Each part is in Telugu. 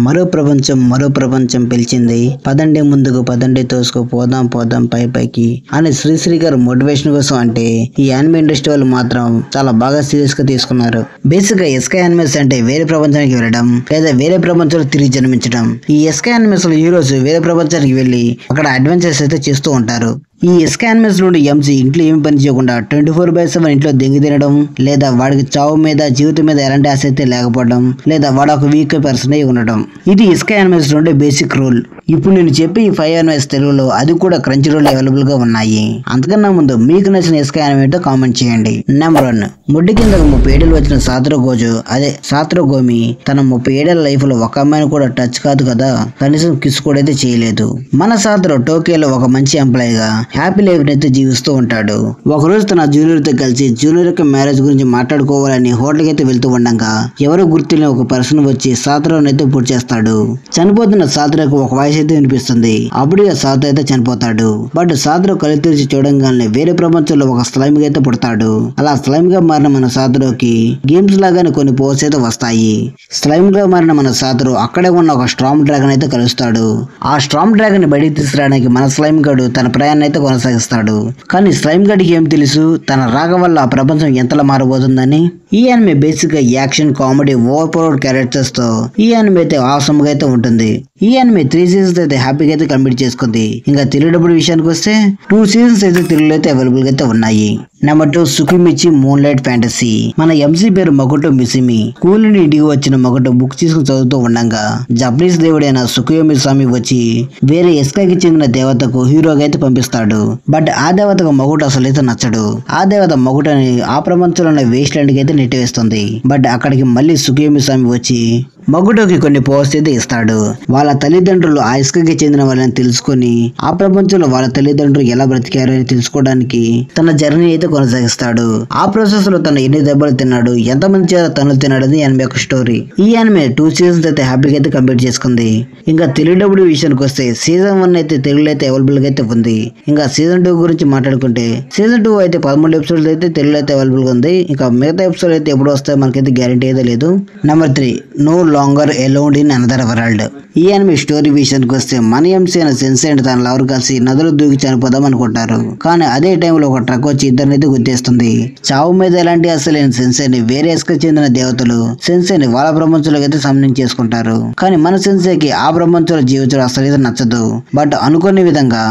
మరో ప్రపంచం పిలిచింది, పదండి ముందుకు పదండి తోసుకు పోదాం పోదాం పై పైకి అని శ్రీశ్రీ గారు మోటివేషన్ కోసం అంటే ఈ యానిమే ఇండస్ట్రీ వాళ్ళు మాత్రం చాలా బాగా సీరియస్ గా తీసుకున్నారు. బేసిక్ గా ఎస్కే యానిమేస్ అంటే వేరే ప్రపంచానికి వెళ్ళడం లేదా వేరే ప్రపంచంలో తిరిగి జన్మించడం. ఈ ఎస్కే యానిమేస్ లో హీరోస్ వేరే ప్రపంచానికి వెళ్లి అక్కడ అడ్వెంచర్స్ అయితే చేస్తూ ఉంటారు. ఈ ఎస్కే యానిమేస్ నుండి ఎంసీ ఇంట్లో ఏమి పని చేయకుండా 24/7 ఇంట్లో దెంగి తినడం, లేదా వాడికి చావు మీద జీవితం మీద ఎలాంటి ఆశ అయితే లేకపోవడం, లేదా వాడు ఒక వీక్ పర్సన్ అయి ఉండడం. ఇది ఎస్కే యానిమేస్ నుండి బేసిక్ రూల్. ఇప్పుడు నేను చెప్పి ఈ 5 యానిమేస్ తెలుగులో అది కూడా క్రంచీ రోల్ అవైలబుల్ గా ఉన్నాయి. అంతకన్నా ముందు మీకు నచ్చిన ఎస్కే యానిమేతో కామెంట్ చేయండి. నెంబర్ 1, ముడ్డి కింద 30 ఏళ్ళు వచ్చిన సాత్రో గోమి తన 30 ఏళ్ల లైఫ్ లో ఒక అమ్మాయిని కూడా టచ్ కాదు కదా, కనీసం కిస్ కూడా అయితే చేయలేదు. మన సాత్రో టోక్యోలో ఒక మంచి ఎంప్లాయీగా హ్యాపీ లైఫ్ అయితే జీవిస్తూ ఉంటాడు. ఒకరోజు తన జూనియర్ తో కలిసి జూనియర్ యొక్క మ్యారేజ్ గురించి మాట్లాడుకోవాలని హోటల్కి అయితే వెళ్తూ ఉండగా ఎవరో గుర్తులేని ఒక పర్సన్ వచ్చి సాత్రోని అయితే పూర్తి చేస్తాడు. చనిపోతున్న సాత్రోకు ఒక వాయిస్ అయితే వినిపిస్తుంది. అప్పుడుగా సాత్రో అయితే చనిపోతాడు. బట్ సాత్రో కళ్ళు తెరిచి చూడంగానే వేరే ప్రపంచంలో ఒక స్లైమ్ గా అయితే పుడతాడు. అలా స్లైమ్ గా మారిన మన సాత్రోకి గేమ్స్ లాగానే కొన్ని పోర్స్ అయితే వస్తాయి. స్లైమ్ గా మారిన మన సాత్రో అక్కడే ఉన్న ఒక స్ట్రామ్ డ్రాగన్ అయితే కలుస్తాడు. ఆ స్ట్రామ్ డ్రాగన్ ని బయటికి తీసుకురావడానికి మన స్లైమ్ గడు తన ప్రయాణం అయితే కొనసాగిస్తాడు. కానీ స్లైమ్ గడికి ఏం తెలుసు తన రాక వల్ల ఆ ప్రపంచం ఎంతలా మారబోతుందని. ఈ యానిమే బేసిక్ గా action, comedy, over powered characters తో ఈ యానిమే అయితే ఆసమ్ గా అయితే ఉంటుంది. ఈ యానిమే 3 సీజన్స్ అయితే హ్యాపీగా అయితే కంప్లీట్ చేసుకుంది. ఇంకా తెలుగు డబ్బుల విషయానికి వస్తే 2 సీజన్స్ అయితే తెలుగులో అయితే అవైలబుల్ గా అయితే ఉన్నాయి. Number 2, Tsukimichi moonlight fantasy. మన ఎంసీ పేరు మకోటో మిసిమి. స్కూల్ నుండి ఇంటికి వచ్చిన మకోటో బుక్ తీసుకుని చదువుతూ ఉండగా జపనీస్ దేవుడైన సుకుయోమి స్వామి వచ్చి వేరే ఎస్కాకి చెందిన దేవతకు హీరోగా అయితే పంపిస్తాడు. బట్ ఆ దేవతకు మకోటో అసలు అయితే నచ్చడు. ఆ దేవత మకోటోని ఆ ప్రపంచంలో ఉన్న వేస్ట్ ల్యాండ్ కి అయితే నెట్టివేస్తుంది. బట్ అక్కడికి మళ్ళీ సుకుయోమి స్వామి వచ్చి మకోటోకి కొన్ని పవర్స్ అయితే ఇస్తాడు. వాళ్ళ తల్లిదండ్రులు ఆ ఇసుకకి చెందిన వాళ్ళని తెలుసుకొని ఆ ప్రపంచంలో వాళ్ళ తల్లిదండ్రులు ఎలా బ్రతికారు అని తెలుసుకోవడానికి తన జర్నీ అయితే కొనసాగిస్తాడు. ఆ ప్రాసెస్ లో తను ఎన్ని దెబ్బలు తిన్నాడు, ఎంతమంది చేత తనులు తిన్నాడు అని యానిమే యొక్క స్టోరీ. ఈ యానిమే 2 సీజన్స్ అయితే హ్యాపీగా అయితే కంప్లీట్ చేసుకుంది. ఇంకా తెలుగు డబ్బుల విషయానికి వస్తే సీజన్ 1 అయితే తెలుగులో అయితే అవైలబుల్ గా అయితే ఉంది. ఇంకా సీజన్ 2 గురించి మాట్లాడుకుంటే సీజన్ 2 అయితే 13 ఎపిసోడ్స్ అయితే తెలుగులో అయితే అవైలబుల్ గా ఉంది. ఇంకా మిగతా ఎపిసోడ్ అయితే ఎప్పుడు వస్తాయో మనకైతే గ్యారంటీ అయితే లేదు. Number 3, no longer alone in another world. ఈ యానిమే స్టోరీ విషయానికి వస్తే మన ఎంసీ అయిన సెన్సై తన లవర్ కలిసి నదులు దూకి చనిపోదాం అనుకుంటారు. కానీ అదే టైంలో ఒక ట్రక్ వచ్చి ఇద్దరిని అయితే గుర్తిస్తుంది. చావు మీద ఎలాంటి అసలేని సెన్సైని వేరే ఎస్కి చెందిన దేవతలు సెన్సైని వాళ్ళ ప్రపంచంలోకి అయితే సమన్వయం చేసుకుంటారు. కానీ మన సెన్సైకి ఆ ప్రపంచంలో జీవించడం అసలు అయితే నచ్చదు. బట్ అనుకునే విధంగా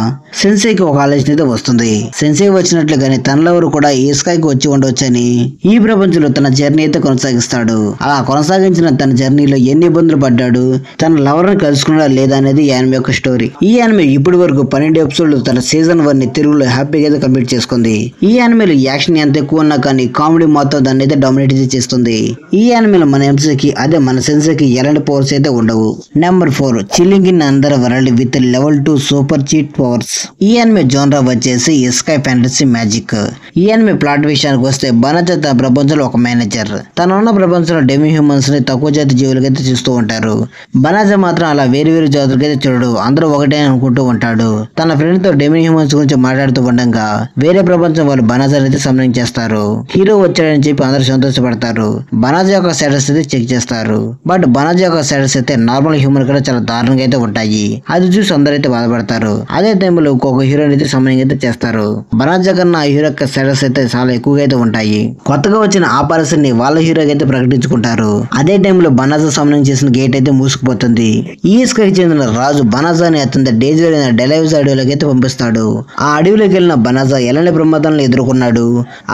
సెన్సైకి ఒక ఆలోచన అయితే వస్తుంది. సెన్సై వచ్చినట్లుగానే తనలెవరు కూడా ఈ స్కైకి వచ్చి ఉండవచ్చని ఈ ప్రపంచంలో తన జర్నీ అయితే కొనసాగిస్తాడు. అలా కొనసాగించిన తన జర్నీలో ఎన్ని ఇబ్బందులు పడ్డాడు, తన లవర్ ని కలుసుకున్నాడా లేదా అనేది యానిమే యొక్క స్టోరీ. ఈ యానిమే ఇప్పటి వరకు 12 ఎపిసోడ్లు తన సీజన్ 1 ని తెలుగులో హ్యాపీగా అయితే కంప్లీట్ చేసుకుంది. ఈ యానిమేలో యాక్షన్ ఎంత ఎక్కువ ఉన్నా కానీ కామెడీ మాత్రం దాన్ని అయితే డామినేట్ చేస్తుంది. ఈ యానిమేలో మన ఎంసీకి అదే మన సెన్సైకి ఎలాంటి పవర్స్ అయితే ఉండవు. Number 4, chilling in another world with level 2 super cheat powers. ఈ యానిమే జోనరా వచ్చేసి ఎస్కై ఫ్యాంటసీ మ్యాజిక్. ఈ యానిమే ప్లాట్ విషయానికి వస్తే బనాజా తన ప్రపంచంలో ఒక మేనేజర్. తన ఉన్న ప్రపంచంలో డెమి హ్యూమన్స్ ని తక్కువ జాతి జీవులకి అయితే చూస్తూ ఉంటారు. బనాజా మాత్రం అలా వేరు వేరు జాతులకి అయితే చూడడు, అందరూ ఒకటే అనుకుంటూ ఉంటాడు. తన ఫ్రెండ్ తో డెమి హ్యూమన్స్ గురించి మాట్లాడుతూ ఉండగా వేరే ప్రపంచం వాళ్ళు బనాజా అయితే సమన్వయం చేస్తారు. హీరో వచ్చాడని చెప్పి అందరూ సంతోషపడతారు. బనాజా యొక్క స్టేటస్ అయితే చెక్ చేస్తారు. బట్ బనాజా యొక్క స్టేటస్ అయితే నార్మల్ హ్యూమన్ కూడా చాలా దారుణంగా అయితే ఉంటాయి. అది చూసి అందరూ అయితే బాధపడతారు. అదే టైంలో ఇంకొక హీరోని అయితే సమన్వయం అయితే చేస్తారు. బనాజా కన్నా ఆ హీరో యొక్క స్టేటస్ అయితే చాలా ఎక్కువగా అయితే ఉంటాయి. కొత్తగా వచ్చిన ఆ పర్సన్ ని వాళ్ళ హీరోకి అయితే ప్రకటించుకుంటారు. అదే టైంలో బనాజా సమన్వయం చేసిన గేట్ అయితే మూసుకుపోతుంది. ఈ స్కైకి చెందిన రాజు బనాజాని అతని డేంజర్ అయిన డెలైవ్స్ అడవిలోకి అయితే పంపిస్తాడు. ఆ అడవిలోకి వెళ్ళిన బనాజా ఎలాంటి ప్రమాదాలను ఎదుర్కొన్నాడు,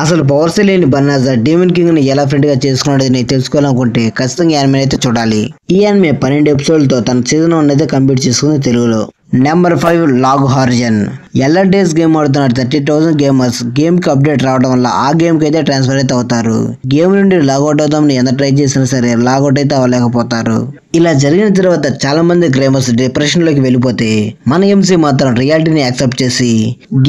అసలు పవర్స్ లేని బనాజా డీమన్ కింగ్ ని ఎలా ఫ్రెండ్ గా చేసుకున్నాడు అని తెలుసుకోవాలనుకుంటే ఖచ్చితంగా యానిమే అయితే చూడాలి. ఈ యానిమే 12 ఎపిసోడ్లతో తన సీజన్ 1 అయితే కంప్లీట్ చేసుకుంది తెలుగులో. Number 5, log horizon. LR days game ఆడుతున్న 30,000 గేమర్స్ గేమ్ కి అప్డేట్ రావడం వల్ల ఆ గేమ్ కి అయితే ట్రాన్స్ఫర్ అయితే అవుతారు. గేమ్ నుండి లాగౌట్ అవుదామని ఎంత ట్రై చేసినా సరే లాగౌట్ అయితే అవ్వలేకపోతారు. ఇలా జరిగిన తర్వాత చాలా మంది గేమర్స్ డిప్రెషన్ లోకి వెళ్ళిపోతే మన ఎంసీ మాత్రం రియాలిటీని యాక్సెప్ట్ చేసి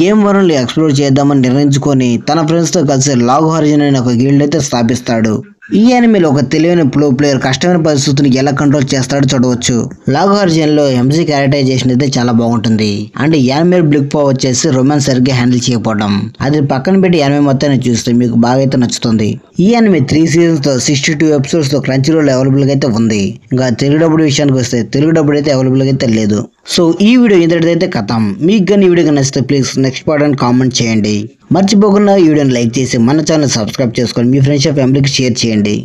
గేమ్ వరల్డ్ ఎక్స్ప్లోర్ చేద్దామని నిర్ణయించుకొని తన ఫ్రెండ్స్ తో కలిసి లాగ్ హారిజన్ అనే ఒక గిల్డ్ అయితే స్థాపిస్తాడు. ఈ యానిమేలో ఒక తెలివైన ప్రో ప్లేయర్ కష్టమైన పరిస్థితులను ఎలా కంట్రోల్ చేస్తాడో చూడవచ్చు. లాగోర్జియన్ లో ఎంసీ క్యారెక్టరైజేషన్ అయితే చాలా బాగుంటుంది. అండ్ యానిమే బ్లిక్ పవర్ వచ్చేసి రొమాన్స్ సరిగ్గా హ్యాండిల్ చేయకపోవడం. అది పక్కన పెట్టి యానిమే మొత్తాన్ని చూస్తే మీకు బాగా అయితే నచ్చుతుంది. ఈ యానిమే 3 సీజన్స్ తో 62 ఎపిసోడ్స్ తో క్రంచీరోల్ అవైలబుల్ గా అయితే ఉంది. ఇంకా తెలుగు డబ్బుడు విషయానికి వస్తే తెలుగు డబ్బుడు అయితే అవైలబుల్ గా అయితే లేదు. సో ఈ వీడియో ఇంతటిదైతే కథం. మీకు కానీ ఈ వీడియో నచ్చితే ప్లీజ్ నెక్స్ట్ పార్ట్ అని కామెంట్ చేయండి. మర్చిపోకుండా ఈ వీడియోని లైక్ చేసి మన ఛానల్ సబ్స్క్రైబ్ చేసుకొని మీ ఫ్రెండ్స్ ఫ్యామిలీకి షేర్ చేయండి.